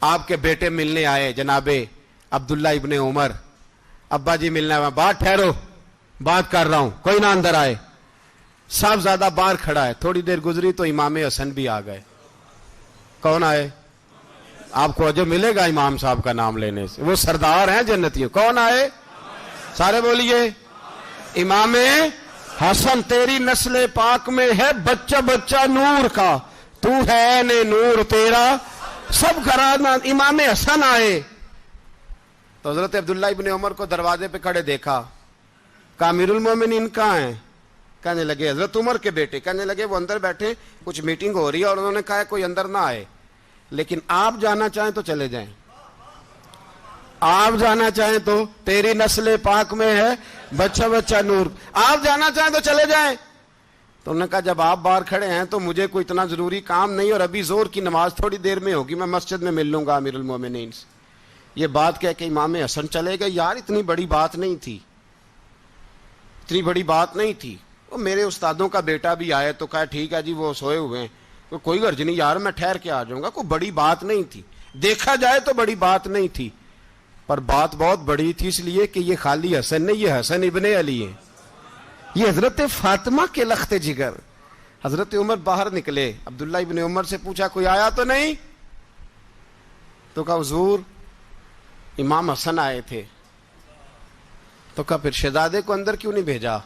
آپ کے بیٹے ملنے آئے جناب عبداللہ ابن عمر. ابا جی ملنے آئے. بات ٹھہرو، بات کر رہا ہوں، کوئی نہ اندر آئے. صاحبزادہ باہر کھڑا ہے. تھوڑی دیر گزری تو امام حسن بھی آ گئے. کون آئے؟ آپ کو جو ملے گا امام صاحب کا نام لینے سے، وہ سردار ہیں جنتیوں. کون آئے؟ سارے بولیے. امام حسن تیری نسل پاک میں ہے بچہ بچہ نور کا، تو ہے نے نور تیرا سب گھرانہ. امام حسن آئے تو حضرت عبداللہ ابن عمر کو دروازے پہ کھڑے دیکھا. کہا امیر المومنین کہاں ہیں؟ کہنے لگے حضرت عمر کے بیٹے. کہنے لگے وہ اندر بیٹھے، کچھ میٹنگ ہو رہی ہے اور انہوں نے کہا کوئی اندر نہ آئے، لیکن آپ جانا چاہیں تو چلے جائیں. آپ جانا چاہیں تو تیری نسل پاک میں ہے بچہ بچہ نور، آپ جانا چاہیں تو چلے جائیں. تو انہوں نے کہا جب آپ باہر کھڑے ہیں تو مجھے کوئی اتنا ضروری کام نہیں، اور ابھی زور کی نماز تھوڑی دیر میں ہوگی، میں مسجد میں مل لوں گا امیر المومنین سے. یہ بات کہہ کے امام حسن چلے گئے. یار اتنی بڑی بات نہیں تھی، اتنی بڑی بات نہیں تھی. وہ میرے استادوں کا بیٹا بھی آئے تو کہا ٹھیک ہے جی وہ سوئے ہوئے ہیں، کوئی غرض نہیں یار میں ٹھہر کے آ جاؤں گا. کوئی بڑی بات نہیں تھی، دیکھا جائے تو بڑی بات نہیں تھی، پر بات بہت بڑی تھی اس لیے کہ یہ خالی حسن نہیں، یہ حسن ابن علی ہیں. یہ حضرت فاطمہ کے لخت جگر. حضرت عمر باہر نکلے, عبداللہ ابن عمر سے پوچھا کوئی آیا تو نہیں؟ تو کہا حضور امام حسن آئے تھے. تو کہا پھر شہزادے کو اندر کیوں نہیں بھیجا؟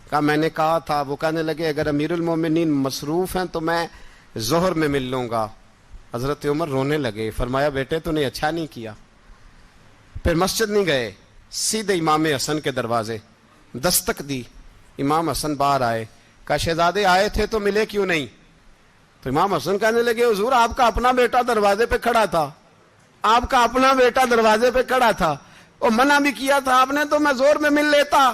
کہا میں نے کہا تھا. وہ کہنے لگے اگر امیر المومنین مصروف ہیں تو میں ظہر میں مل لوں گا. حضرت عمر رونے لگے, فرمایا بیٹے تو نے اچھا نہیں کیا. پھر مسجد نہیں گئے, سیدھے امام حسن کے دروازے دستک دی. امام حسن باہر آئے, کہا شہزادے آئے تھے تو ملے کیوں نہیں؟ تو امام حسن کہنے لگے حضور آپ کا اپنا بیٹا دروازے پہ کھڑا تھا, آپ کا اپنا بیٹا دروازے پہ کھڑا تھا, اور منع بھی کیا تھا آپ نے تو میں زور میں مل لیتا.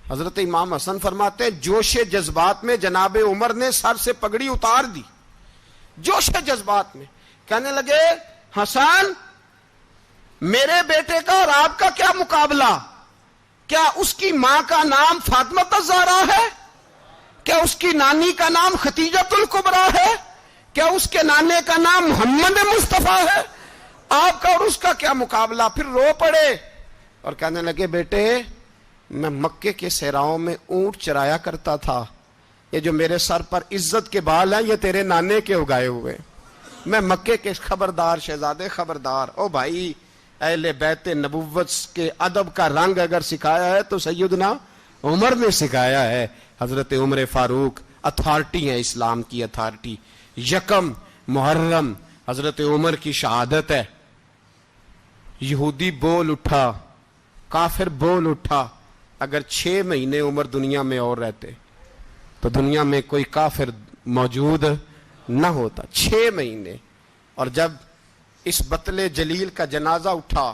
حضرت امام حسن فرماتے جوش جذبات میں جناب عمر نے سر سے پگڑی اتار دی, جوش جذبات میں. کہنے لگے حسن میرے بیٹے کا اور آپ کا کیا مقابلہ؟ کیا اس کی ماں کا نام فاطمہ الزہرا ہے؟ کیا اس کی نانی کا نام ختیجۃ الکبریٰ ہے؟ کیا اس کے نانے کا نام محمد مصطفیٰ ہے؟ آپ کا اور اس کا کیا مقابلہ؟ پھر رو پڑے اور کہنے لگے بیٹے میں مکے کے صحراؤں میں اونٹ چرایا کرتا تھا, یہ جو میرے سر پر عزت کے بال ہیں یہ تیرے نانے کے اگائے ہوئے. میں مکے کے خبردار شہزادے خبردار. او بھائی اہل بیت نبوت کے ادب کا رنگ اگر سکھایا ہے تو سیدنا عمر نے سکھایا ہے. حضرت عمر فاروق اتھارٹی ہے, اسلام کی اتھارٹی. یکم محرم حضرت عمر کی شہادت ہے. یہودی بول اٹھا, کافر بول اٹھا. اگر 6 مہینے عمر دنیا میں اور رہتے تو دنیا میں کوئی کافر موجود نہ ہوتا. 6 مہینے. اور جب اس بطل جلیل کا جنازہ اٹھا,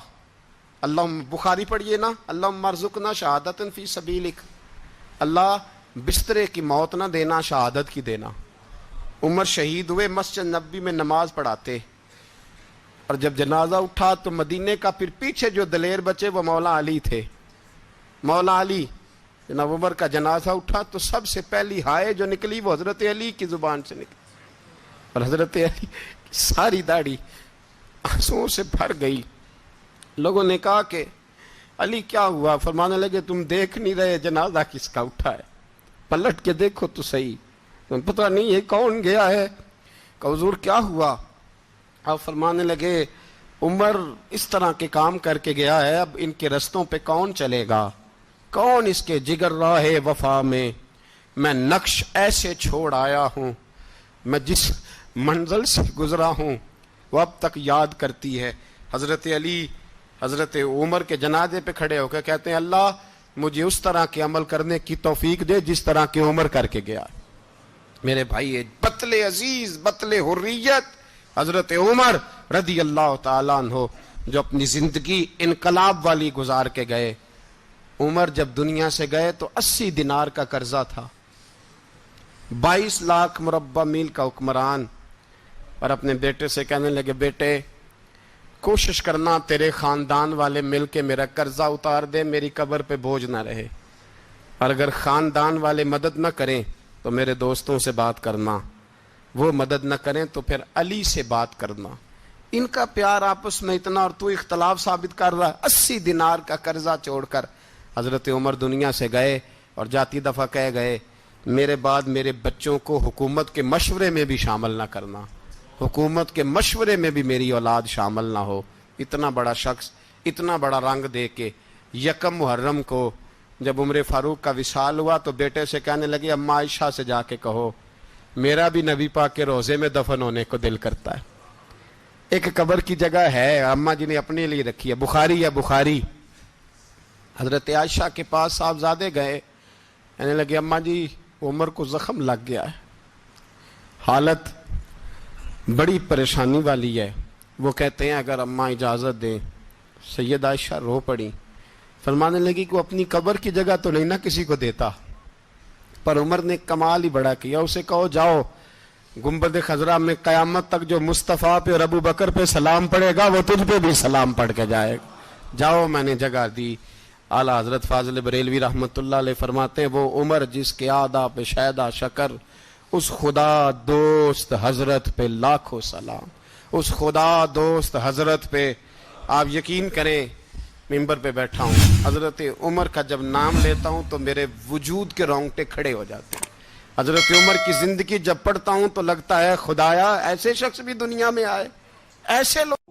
اللہ بخاری پڑھیے نا, اللہم ارزقنا شہادت فی سبیلک, اللہ بسترے کی موت نہ دینا, شہادت کی دینا. عمر شہید ہوئے, مسجد نبوی میں نماز پڑھاتے, اور جب جنازہ اٹھا تو مدینے کا پھر پیچھے جو دلیر بچے وہ مولا علی تھے. مولا علی, جناب عمر کا جنازہ اٹھا تو سب سے پہلی ہائے جو نکلی وہ حضرت علی کی زبان سے نکلی, اور حضرت علی کی ساری داڑھی آنسوؤں سے بھر گئی. لوگوں نے کہا کہ علی کیا ہوا؟ فرمانے لگے تم دیکھ نہیں رہے جنازہ کس کا اٹھا ہے, پلٹ کے دیکھو تو صحیح, تم پتہ نہیں یہ کون گیا ہے. کہ حضور کیا ہوا؟ آپ فرمانے لگے عمر اس طرح کے کام کر کے گیا ہے, اب ان کے رستوں پہ کون چلے گا؟ کون اس کے جگر راہ وفا میں؟ میں نقش ایسے چھوڑ آیا ہوں, میں جس منزل سے گزرا ہوں وہ اب تک یاد کرتی ہے. حضرت علی حضرت عمر کے جنازے پہ کھڑے ہو کے کہتے ہیں اللہ مجھے اس طرح کے عمل کرنے کی توفیق دے جس طرح کے عمر کر کے گیا. میرے بھائی بطل عزیز, بطل حریت حضرت عمر رضی اللہ تعالیٰ عنہ جو اپنی زندگی انقلاب والی گزار کے گئے. عمر جب دنیا سے گئے تو 80 دینار کا قرضہ تھا, 22 لاکھ مربع میل کا حکمران. اور اپنے بیٹے سے کہنے لگے بیٹے کوشش کرنا تیرے خاندان والے مل کے میرا قرضہ اتار دے, میری قبر پہ بوجھ نہ رہے, اور اگر خاندان والے مدد نہ کریں تو میرے دوستوں سے بات کرنا, وہ مدد نہ کریں تو پھر علی سے بات کرنا. ان کا پیار آپس میں اتنا, اور تو اختلاف ثابت کر رہا. 80 دینار کا قرضہ چھوڑ کر حضرت عمر دنیا سے گئے, اور جاتی دفعہ کہہ گئے میرے بعد میرے بچوں کو حکومت کے مشورے میں بھی شامل نہ کرنا, حکومت کے مشورے میں بھی میری اولاد شامل نہ ہو. اتنا بڑا شخص اتنا بڑا رنگ دے کے یکم محرم کو جب عمر فاروق کا وصال ہوا تو بیٹے سے کہنے لگے اماں عائشہ سے جا کے کہو میرا بھی نبی پاک کے روزے میں دفن ہونے کو دل کرتا ہے. ایک قبر کی جگہ ہے اماں جی نے اپنے لیے رکھی ہے, بخاری ہے بخاری. حضرت عائشہ کے پاس صاحبزادے گئے, کہنے لگے اماں جی عمر کو زخم لگ گیا ہے, حالت بڑی پریشانی والی ہے. وہ کہتے ہیں اگر اماں اجازت دیں. سید عائشہ رو پڑی, فرمانے لگی کہ اپنی قبر کی جگہ تو نہیں نہ کسی کو دیتا, پر عمر نے کمال ہی بڑا کیا. اسے کہو جاؤ گنبد خضرا میں قیامت تک جو مصطفیٰ پہ اور ابو بکر پہ سلام پڑے گا وہ تجھ پہ بھی سلام پڑھ کے جائے گا, جاؤ میں نے جگہ دی. اعلیٰ حضرت فاضل بریلوی رحمۃ اللہ علیہ فرماتے ہیں وہ عمر جس کے آدھا پہ شیدا شکر, اس خدا دوست حضرت پہ لاکھوں سلام, اس خدا دوست حضرت پہ. آپ یقین کریں منبر پہ بیٹھا ہوں، حضرت عمر کا جب نام لیتا ہوں تو میرے وجود کے رونگٹے کھڑے ہو جاتے ہیں۔ حضرت عمر کی زندگی جب پڑھتا ہوں تو لگتا ہے خدایا ایسے شخص بھی دنیا میں آئے، ایسے لوگ